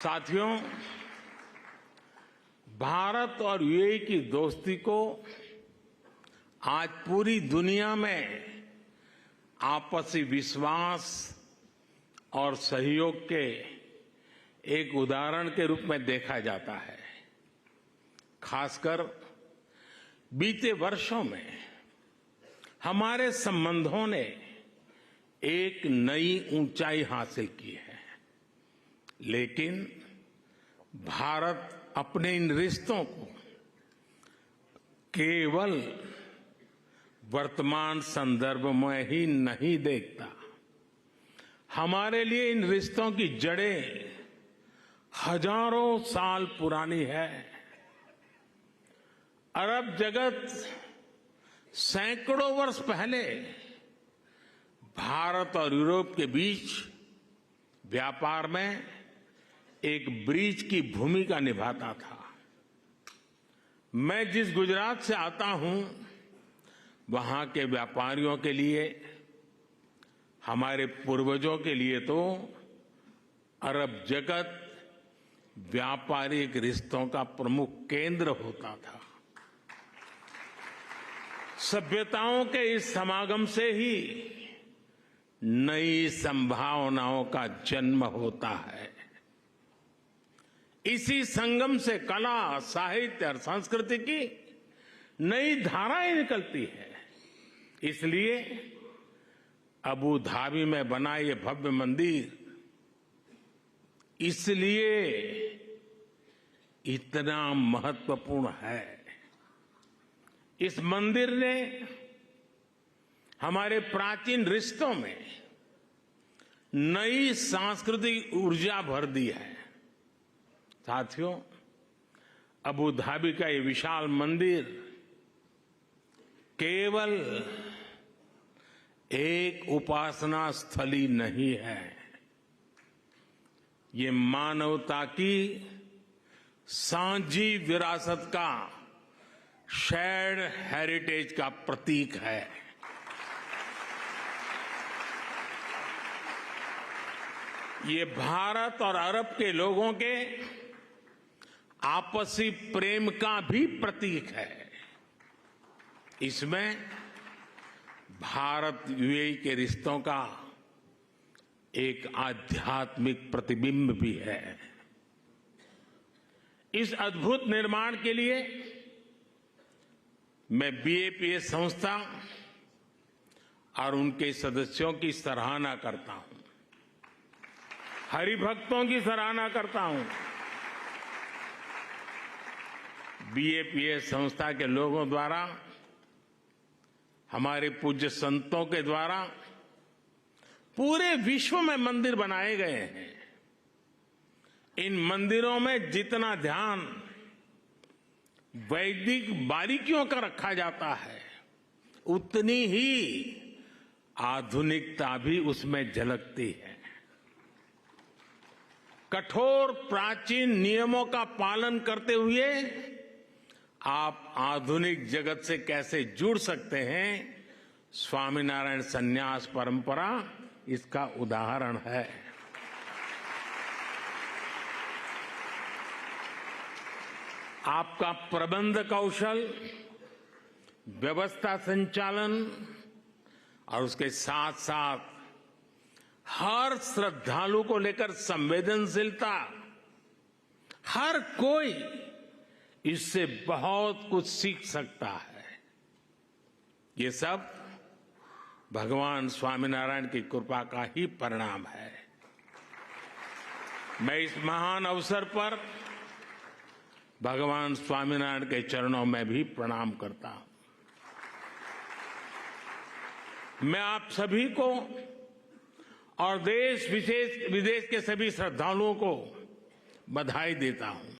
साथियों, भारत और यूएई की दोस्ती को आज पूरी दुनिया में आपसी विश्वास और सहयोग के एक उदाहरण के रूप में देखा जाता है। खासकर बीते वर्षों में हमारे संबंधों ने एक नई ऊंचाई हासिल की है, लेकिन भारत अपने इन रिश्तों को केवल वर्तमान संदर्भ में ही नहीं देखता। हमारे लिए इन रिश्तों की जड़ें हजारों साल पुरानी है। अरब जगत सैकड़ों वर्ष पहले भारत और यूरोप के बीच व्यापार में एक ब्रिज की भूमिका निभाता था। मैं जिस गुजरात से आता हूं, वहां के व्यापारियों के लिए, हमारे पूर्वजों के लिए तो अरब जगत व्यापारिक रिश्तों का प्रमुख केंद्र होता था। सभ्यताओं के इस समागम से ही नई संभावनाओं का जन्म होता है। इसी संगम से कला, साहित्य और संस्कृति की नई धाराएं निकलती है। इसलिए अबू धाबी में बना ये भव्य मंदिर इसलिए इतना महत्वपूर्ण है। इस मंदिर ने हमारे प्राचीन रिश्तों में नई सांस्कृतिक ऊर्जा भर दी है। साथियों, अबू धाबी का ये विशाल मंदिर केवल एक उपासना स्थली नहीं है, ये मानवता की साझी विरासत का, शेयर्ड हेरिटेज का प्रतीक है। ये भारत और अरब के लोगों के आपसी प्रेम का भी प्रतीक है। इसमें भारत यूएई के रिश्तों का एक आध्यात्मिक प्रतिबिंब भी है। इस अद्भुत निर्माण के लिए मैं बीएपीएस संस्था और उनके सदस्यों की सराहना करता हूं, हरिभक्तों की सराहना करता हूं। बीएपीएस संस्था के लोगों द्वारा, हमारे पूज्य संतों के द्वारा पूरे विश्व में मंदिर बनाए गए हैं। इन मंदिरों में जितना ध्यान वैदिक बारीकियों का रखा जाता है, उतनी ही आधुनिकता भी उसमें झलकती है। कठोर प्राचीन नियमों का पालन करते हुए आप आधुनिक जगत से कैसे जुड़ सकते हैं, स्वामीनारायण संन्यास परंपरा इसका उदाहरण है। आपका प्रबंध कौशल, व्यवस्था संचालन और उसके साथ साथ हर श्रद्धालु को लेकर संवेदनशीलता, हर कोई इससे बहुत कुछ सीख सकता है। ये सब भगवान स्वामीनारायण की कृपा का ही परिणाम है। मैं इस महान अवसर पर भगवान स्वामीनारायण के चरणों में भी प्रणाम करता हूं। मैं आप सभी को और देश विदेश के सभी श्रद्धालुओं को बधाई देता हूं।